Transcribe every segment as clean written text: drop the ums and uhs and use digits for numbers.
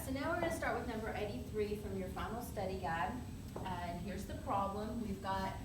so now we're going to start with number 83 from your final study guide. And here's the problem. We've got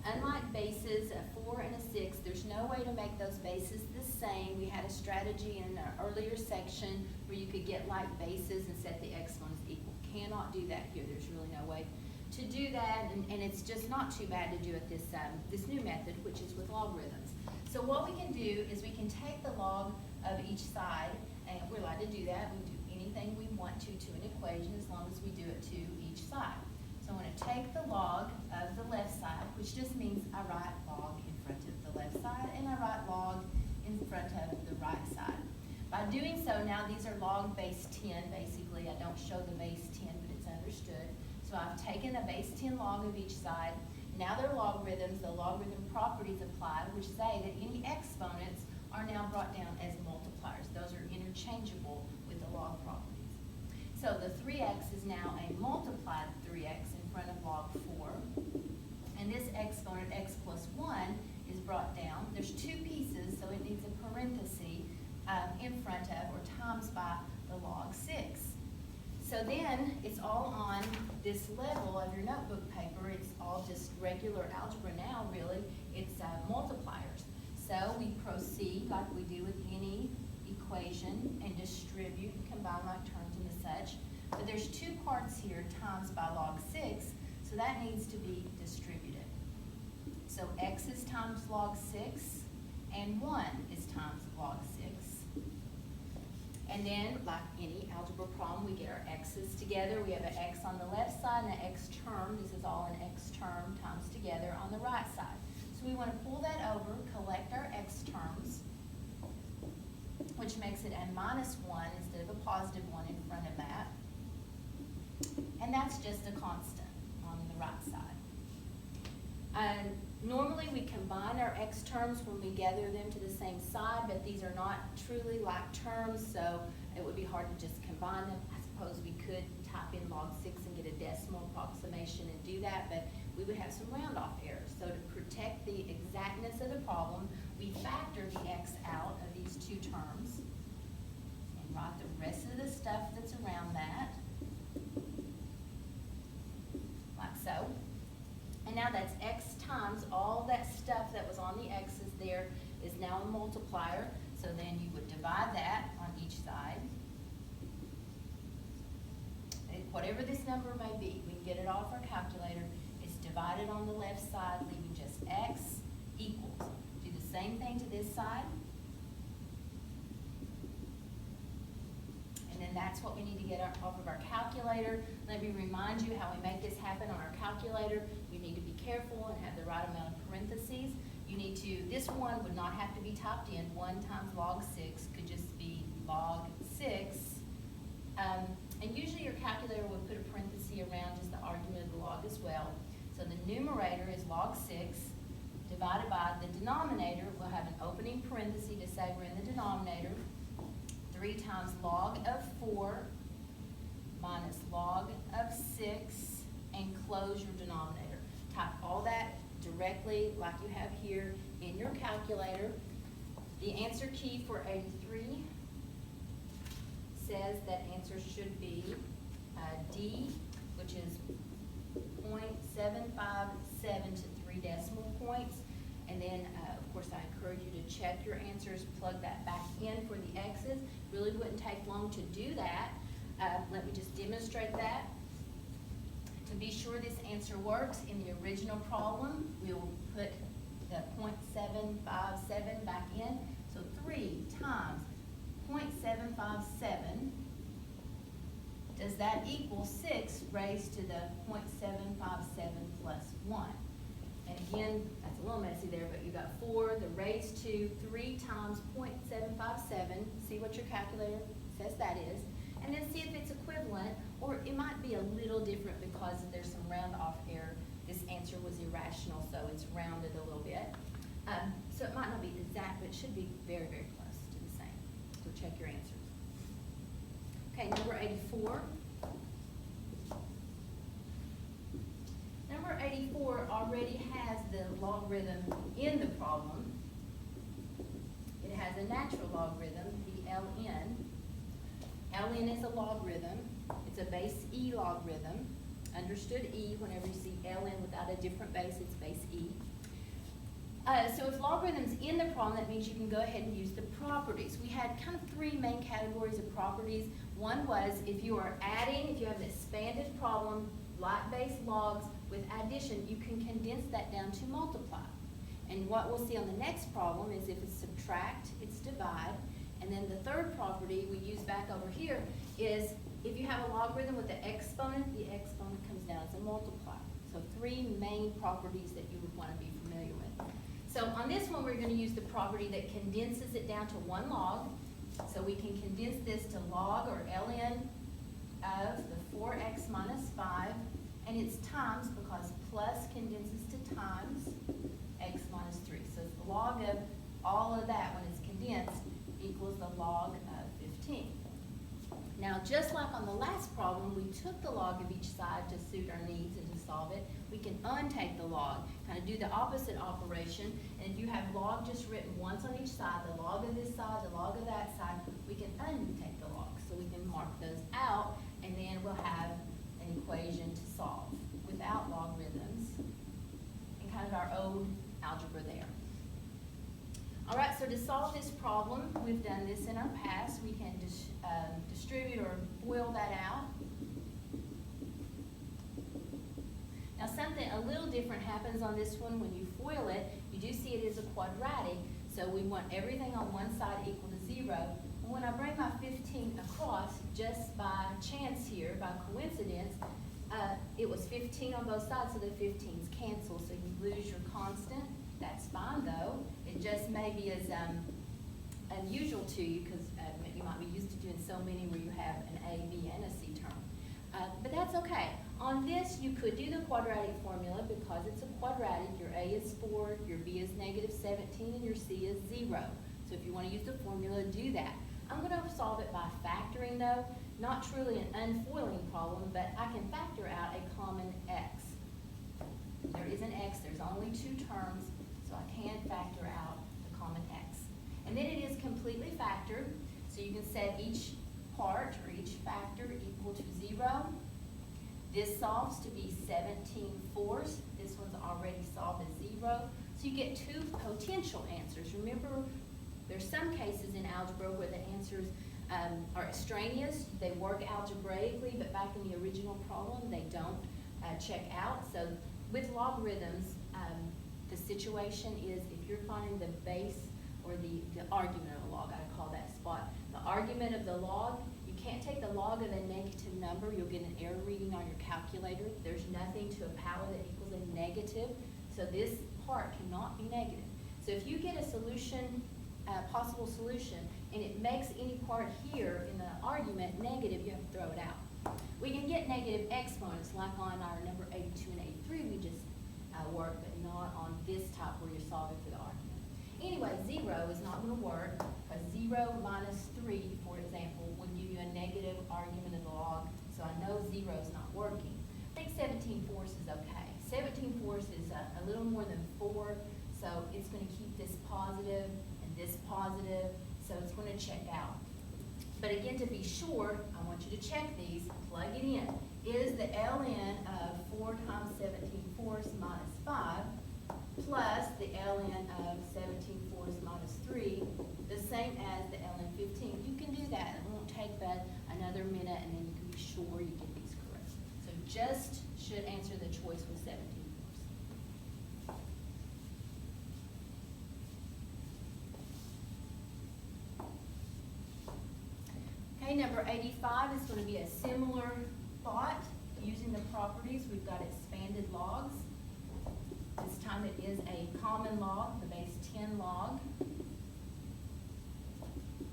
unlike bases, a 4 and a 6. There's no way to make those bases the same. We had a strategy in an earlier section where you could get like bases and set the exponents equal. Cannot do that here. There's really no way to do that, and it's just not too bad to do it this new method, which is with logarithms. So what we can do is we can take the log of each side, and we're allowed to do that. We do anything we want to an equation as long as we do it to each side. So I'm going to take the log of the left side, which just means I write log in front of the left side, and I write log in front of the right side. By doing so, now these are log base 10, basically. I don't show the base 10, but it's understood. So I've taken a base 10 log of each side. Now they're logarithms. The logarithm properties apply, which say that any exponents are now brought down as multipliers. Those are interchangeable with the log properties. So the 3x is now a multiplied 3x in front of log 4. And this exponent, x plus 1, is brought down. There's two pieces, so it needs a parenthesis in front of or times by the log 6. So then it's all on this level of your notebook paper. It's all just regular algebra now, really. It's multipliers. So we proceed like we do with any equation and distribute, combine like terms and such. But there's two parts here, times by log 6, so that needs to be distributed. So x is times log 6, and 1 is times log 6. And then, like any algebra problem, we get our x's together. We have an x on the left side and an x term. This is all an x term times together on the right side. So we want to pull that over, collect our x terms, which makes it a minus 1 instead of a positive 1 in front of that. And that's just a constant on the right side. Normally we combine our x terms when we gather them to the same side, but these are not truly like terms, so it would be hard to just combine them. I suppose we could type in log 6 and get a decimal approximation and do that, but we would have some round off errors. So to protect the exactness of the problem, we factor the x out of these two terms and write the rest of the stuff that's around that, like so. And now that's x times all that stuff that was on the x's there is now a multiplier. So then you would divide that on each side. And whatever this number may be, we can get it off our calculator. It's divided on the left side, leaving just x equals. Do the same thing to this side. And then that's what we need to get off of our calculator. Let me remind you how we make this happen on our calculator. You need to be careful and have the right amount of parentheses. You need to, this one would not have to be typed in. 1 times log 6 could just be log 6. And usually your calculator would put a parenthesis around just the argument of the log as well. So the numerator is log 6 divided by the denominator. We'll have an opening parenthesis to say we're in the denominator. 3 times log of 4 minus log of 6 and close your denominator. Type all that directly like you have here in your calculator. The answer key for 83 says that answer should be D, which is 0.757 to 3 decimal points. And then, of course, I encourage you to check your answers, plug that back in for the x's. Really wouldn't take long to do that. Let me just demonstrate that. To be sure this answer works, in the original problem, we will put the 0.757 back in. So 3 times 0.757, does that equal 6 raised to the 0.757 plus 1? And again, that's a little messy there, but you got 4, the raised to 3 times 0.757. See what your calculator says that is. And then see if it's equivalent, or it might be a little different because there's some round off error. This answer was irrational, so it's rounded a little bit. So it might not be exact, but it should be very, very close to the same. So check your answers. Okay, number 84. Number 84 already has the logarithm in the problem. It has a natural logarithm, the ln. ln is a logarithm. It's a base E logarithm. Understood E, whenever you see ln without a different base, it's base E. So if logarithm's in the problem, that means you can go ahead and use the properties. We had kind of three main categories of properties. One was if you are adding, if you have an expanded problem, like base logs with addition, you can condense that down to multiply. And what we'll see on the next problem is if it's subtract, it's divide. And then the third property we use back over here is if you have a logarithm with the exponent comes down as a multiply. So three main properties that you would want to be familiar with. So on this one, we're going to use the property that condenses it down to one log. So we can condense this to log or ln of the 4x minus 5, and it's times because plus condenses to times x minus 3. So it's the log of all of that when it's condensed equals the log of 15. Now, just like on the last problem, we took the log of each side to suit our needs and to solve it. We can untake the log, kind of do the opposite operation. And if you have log just written once on each side, the log of this side, the log of that side, we can untake the log. So we can mark those out, and then we'll have an equation to solve without logarithms and kind of our old algebra there. All right, so to solve this problem, we've done this in our past. We can distribute or FOIL that out. Now something a little different happens on this one. When you FOIL it, you do see it is a quadratic, so we want everything on one side equal to 0. And when I bring my 15 across, just by chance here, by coincidence, it was 15 on both sides, so the 15's cancel, so you lose your constant. That's fine though. It just maybe is unusual to you because you might be used to doing so many where you have an A, B, and a C term. But that's okay. On this, you could do the quadratic formula because it's a quadratic. Your A is 4, your B is negative 17, and your C is 0. So if you want to use the formula, do that. I'm going to solve it by factoring though. Not truly an unfoiling problem, but I can factor out a common x. There is an x, there's only two terms, so I can factor out the common x. And then it is completely factored, so you can set each part or each factor equal to 0. This solves to be 17/4. This one's already solved as 0. So you get two potential answers. Remember, there's some cases in algebra where the answers are extraneous. They work algebraically, but back in the original problem, they don't check out. So with logarithms, the situation is if you're finding the base or the argument of the log, I call that spot. The argument of the log, you can't take the log of a negative number. You'll get an error reading on your calculator. There's nothing to a power that equals a negative. So this part cannot be negative. So if you get a solution, possible solution, and it makes any part here in the argument negative, you have to throw it out. We can get negative exponents like on our number 82 and 83 we just worked, but not on this type where you're solving for the argument. Anyway, 0 is not going to work because 0 minus 3, for example, would give you a negative argument of the log, so I know 0 is not working. I think 17/4 is okay. 17/4 is a little more than 4, so it's going to keep this positive and this positive, so it's going to check out. But again, to be sure, I want you to check these, plug it in. Is the ln of 4 times 17/4 minus 5 plus the ln of 17/4 minus 3 the same as the ln 15? You can do that. It won't take but another minute, and then you can be sure you get these correct. So just should answer the choice with 17/4. Okay, number 85 is going to be a similar thought using the properties. We've got expanded logs. This time it is a common log, the base 10 log.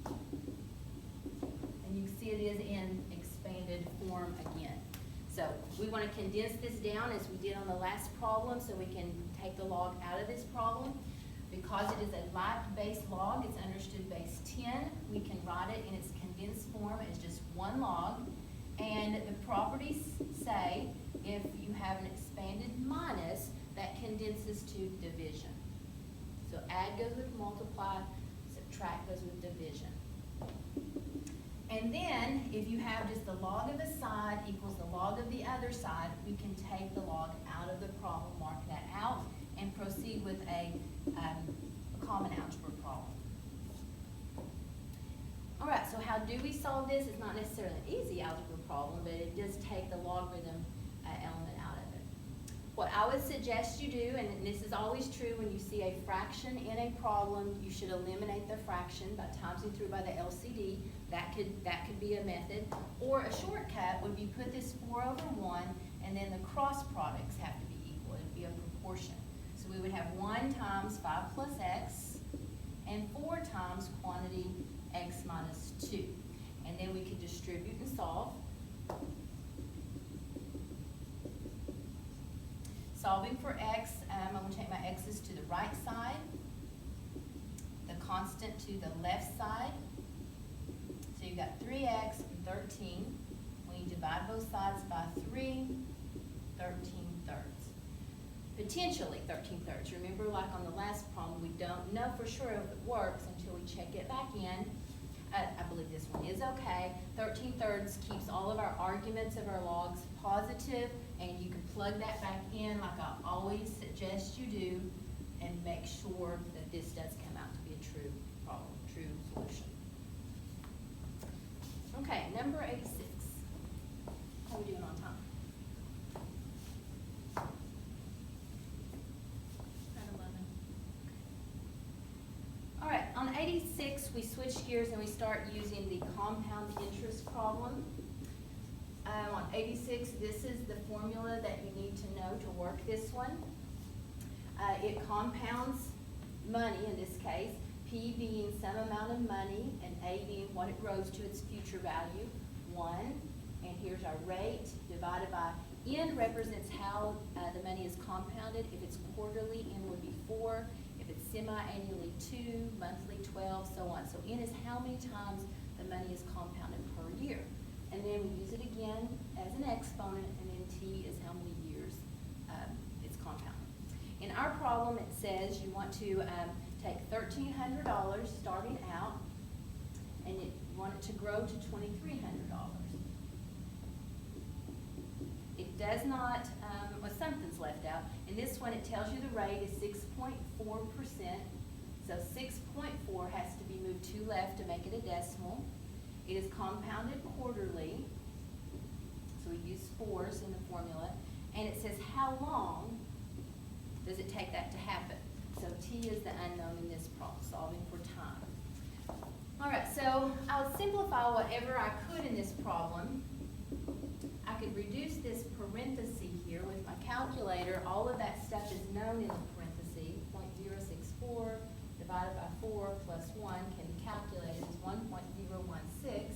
And you can see it is in expanded form again. So we want to condense this down as we did on the last problem so we can take the log out of this problem. Because it is a like base log, it's understood base 10, we can write it in its condensed form as just one log. And the properties say if you have an expanded minus, that condenses to division. So add goes with multiply, subtract goes with division. And then, if you have just the log of a side equals the log of the other side, we can take the log out of the problem, mark that out, and proceed with a common algebra problem. All right, so how do we solve this? It's not necessarily an easy algebra problem, but it does take the logarithm element out of it. What I would suggest you do, and this is always true when you see a fraction in a problem, you should eliminate the fraction by timesing through by the LCD. That could be a method. Or a shortcut would be put this 4/1, and then the cross products have to be equal. It would be a proportion. So we would have 1 times 5 plus x, and 4 times quantity x minus 2. And then we could distribute and solve. Solving for x, I'm going to take my x's to the right side, the constant to the left side. So you've got 3x and 13. When you divide both sides by 3, 13 thirds. Potentially 13 thirds. Remember, like on the last problem, we don't know for sure if it works until we check it back in. I believe this one is okay. 13 thirds keeps all of our arguments of our logs positive, and you can plug that back in like I always suggest you do, and make sure that this does come out to be a true problem, true solution. Okay, number 86. How are we doing on time? All right, on 86, we switch gears and we start using the compound interest problem. On 86, this is the formula that you need to know to work this one. It compounds money in this case, P being some amount of money and A being what it grows to its future value, 1. And here's our rate divided by N represents how the money is compounded. If it's quarterly, N would be 4. If it's semi-annually, 2, monthly, 12, so on. So N is how many times the money is compounded per year. And then we use it again as an exponent, and then T is how many years it's compounded. In our problem, it says you want to take $1,300 starting out, and you want it to grow to $2,300. It does not, well, something's left out. In this one, it tells you the rate is 6.4%. So 6.4 has to be moved to left to make it a decimal. It is compounded quarterly. So we use 4s in the formula. And it says how long does it take that to happen? So T is the unknown in this problem, solving for time. All right, so I'll simplify whatever I could in this problem. I could reduce this parenthesis here with my calculator. All of that stuff is known in the parenthesis. 0.064 divided by 4 plus 1 can be calculated as 1.016.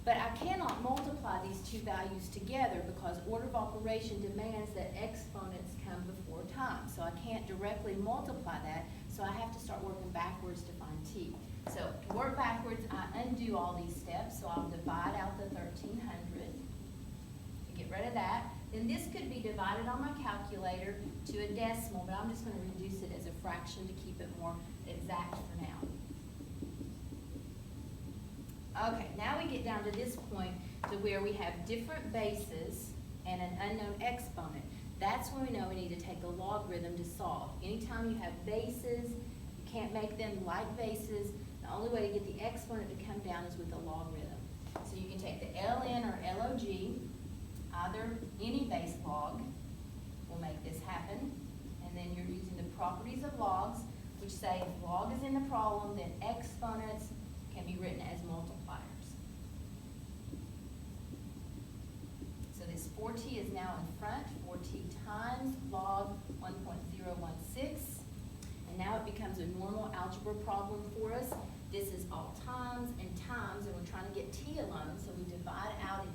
But I cannot multiply these two values together because order of operation demands that exponents come before time. So I can't directly multiply that, so I have to start working backwards to find T. So to work backwards, I undo all these steps, so I'll divide out the 1,300 to get rid of that. Then this could be divided on my calculator to a decimal, but I'm just going to reduce it as a fraction to keep it more exact for now. Okay, now we get down to this point to where we have different bases and an unknown exponent. That's when we know we need to take the logarithm to solve. Anytime you have bases, you can't make them like bases. The only way to get the exponent to come down is with the logarithm. So you can take the ln or log, either any base log will make this happen. And then you're using the properties of logs, which say if log is in the problem, then exponents can be written as multipliers. So this 4t is now in front, 4t times log 1.016. And now it becomes a normal algebra problem for us. This is all times, and we're trying to get t alone, so we divide out